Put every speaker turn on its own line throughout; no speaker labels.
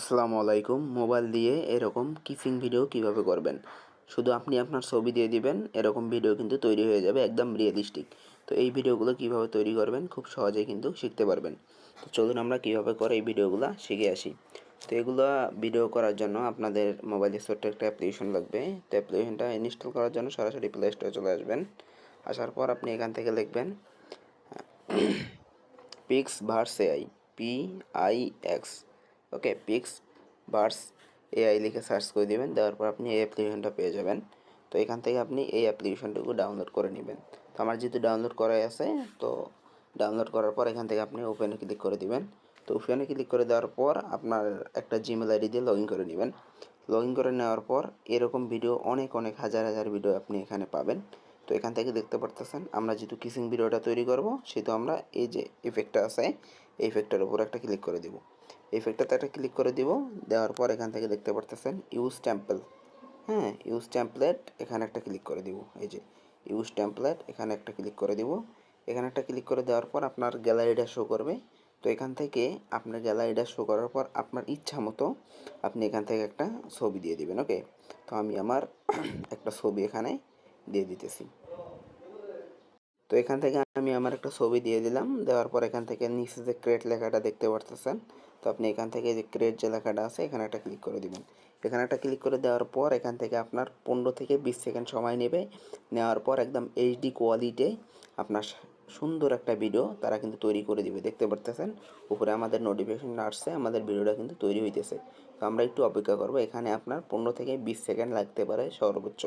আসসালামু আলাইকুম। মোবাইল দিয়ে এরকম কিসিং ভিডিও কিভাবে করবেন? শুধু আপনি আপনার ছবি দিয়ে দিবেন, এরকম ভিডিও কিন্তু তৈরি হয়ে যাবে একদম রিয়েলিস্টিক। তো এই ভিডিওগুলো কিভাবে তৈরি করবেন খুব সহজেই কিন্তু শিখতে পারবেন। তো চলুন আমরা কিভাবে করে এই ভিডিওগুলো শিখে আসি। তো এগুলো ভিডিও করার জন্য আপনাদের মোবাইলে ছোট্ট একটা অ্যাপ্লিকেশন লাগবে। তো অ্যাপ্লিকেশনটা ইনস্টল করার জন্য সরাসরি প্লে স্টোরে চলে আসবেন। আসার পর আপনি এখান থেকে লিখবেন পিক্স ভার্স এআই, PIX। ওকে, পিক্স ভার্স এআই লিখে সার্চ করে দেবেন। দেওয়ার পর আপনি এই অ্যাপ্লিকেশনটা পেয়ে যাবেন। তো এখান থেকে আপনি এই অ্যাপ্লিকেশনটুকু ডাউনলোড করে নেবেন। তো আমার যেহেতু ডাউনলোড করাই আছে, তো ডাউনলোড করার পর এখান থেকে আপনি ওপেনে ক্লিক করে দিবেন। তো ওপেনে ক্লিক করে দেওয়ার পর আপনার একটা জিমেল আইডি দিয়ে লগ ইন করে নেবেন। লগ ইন করে নেওয়ার পর এরকম ভিডিও অনেক অনেক হাজার হাজার ভিডিও আপনি এখানে পাবেন। তো এখান থেকে দেখতে পারতেছেন আমরা যেহেতু কিসিং ভিডিওটা তৈরি করব, সেহেতু আমরা এই যে ইফেক্টটা আছে, এই ইফেক্টটার উপর একটা ক্লিক করে দেব। ইফেক্টটাতে একটা ক্লিক করে দিব। দেওয়ার পর এখান থেকে দেখতে পারতেছেন ইউজ টেম্পল, হ্যাঁ, ইউজ টেমপ্লেট, এখানে একটা ক্লিক করে দিব। এই যে ইউজ টেমপ্লেট, এখানে একটা ক্লিক করে দিব। এখানে একটা ক্লিক করে দেওয়ার পর আপনার গ্যালারিটা শো করবে। তো এখান থেকে আপনার গ্যালারিটা শো করার পর আপনার ইচ্ছা মতো আপনি এখান থেকে একটা ছবি দিয়ে দিবেন। ওকে, তো আমি আমার একটা ছবি এখানে দিয়ে দিতেছি। তো এখান থেকে আমি আমার একটা ছবি দিয়ে দিলাম। দেওয়ার পর এখান থেকে নিচে যে ক্রিয়েট লেখাটা দেখতে পারতেছেন, তো আপনি এখান থেকে যে ক্রিয়েট যে লেখাটা আছে এখানে একটা ক্লিক করে দিবেন। এখানে একটা ক্লিক করে দেওয়ার পর এখান থেকে আপনার 15 থেকে 20 সেকেন্ড সময় নেবে। নেওয়ার পর একদম এইচডি কোয়ালিটি আপনার সুন্দর একটা ভিডিও তারা কিন্তু তৈরি করে দিবে। দেখতে পারতেছেন উপরে আমাদের নোটিফিকেশন আসছে, আমাদের ভিডিওটা কিন্তু তৈরি হইতেছে। তো আমরা একটু অপেক্ষা করব। এখানে আপনার 15 থেকে 20 সেকেন্ড লাগতে পারে সর্বোচ্চ।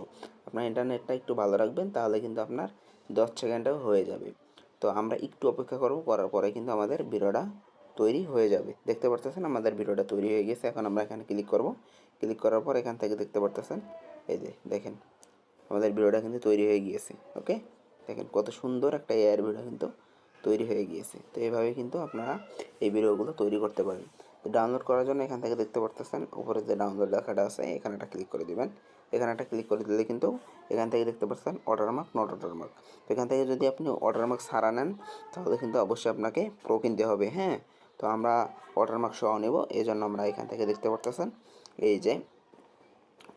আপনার ইন্টারনেটটা একটু ভালো রাখবেন, তাহলে কিন্তু আপনার 10 সেকেন্ডেও হয়ে যাবে। তো আমরা একটু অপেক্ষা করব, করার পরে কিন্তু আমাদের ভিডিওটা তৈরি হয়ে যাবে। দেখতে পারতেছেন আমাদের ভিডিওটা তৈরি হয়ে গেছে। এখন আমরা এখানে ক্লিক করব। ক্লিক করার পর এখান থেকে দেখতে পারতেছেন, এই যে দেখেন আমাদের ভিডিওটা কিন্তু তৈরি হয়ে গিয়েছে। ওকে, দেখেন কত সুন্দর একটা এআইয়ের ভিডিও কিন্তু তৈরি হয়ে গিয়েছে। তো এইভাবে কিন্তু আপনারা এই ভিডিওগুলো তৈরি করতে পারেন। তো ডাউনলোড করার জন্য এখান থেকে দেখতে পারতেছেন উপরে যে ডাউনলোড লেখাটা আছে, এখানে একটা ক্লিক করে দিবেন। এখানে একটা ক্লিক করে দিলে কিন্তু এখান থেকে দেখতে পাচ্ছেন ওয়াটারমার্ক, নট ওয়াটারমার্ক। তো এখান থেকে যদি আপনি ওয়াটারমার্ক ছাড়া নেন, তাহলে কিন্তু অবশ্যই আপনাকে প্রো কিনতে হবে। হ্যাঁ, তো আমরা ওয়াটারমার্ক সহ নেব, এই জন্য আমরা এখান থেকে দেখতে পারতেছেন এই যে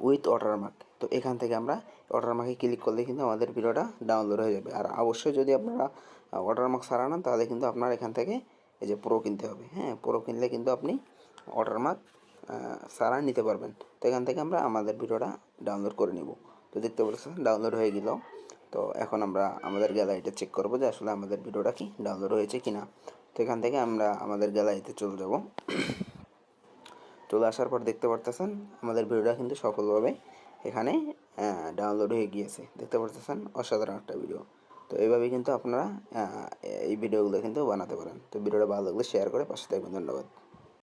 উইথ ওয়াটারমার্ক। তো এখান থেকে আমরা ওয়াটারমার্কে ক্লিক করলে কিন্তু আমাদের ভিডিওটা ডাউনলোড হয়ে যাবে। আর অবশ্যই যদি আপনারা ওয়াটারমার্ক ছাড়া নেন, তাহলে কিন্তু আপনার এখান থেকে এই যে প্রো কিনতে হবে। হ্যাঁ, প্রো কিনলে কিন্তু আপনি ওয়াটারমার্ক ছাড়া নিতে পারবেন। তো এখান থেকে আমরা আমাদের ভিডিওটা ডাউনলোড করে নিব। তো দেখতে পাচ্ছেন ডাউনলোড হয়ে গেল। তো এখন আমরা আমাদের গ্যালারিটা চেক করব যে আসলে আমাদের ভিডিওটা কি ডাউনলোড হয়েছে কি না। তো এখান থেকে আমরা আমাদের গ্যালারিতে চলে যাব। চলে আসার পর দেখতে পারতেছেন আমাদের ভিডিওটা কিন্তু সফলভাবে এখানে ডাউনলোড হয়ে গিয়েছে। দেখতে পারতেছেন অসাধারণ একটা ভিডিও। তো এইভাবে কিন্তু আপনারা এই ভিডিওগুলো কিন্তু বানাতে পারেন। তো ভিডিওটা ভালো লাগলে শেয়ার করে পাশে থাকবেন। ধন্যবাদ।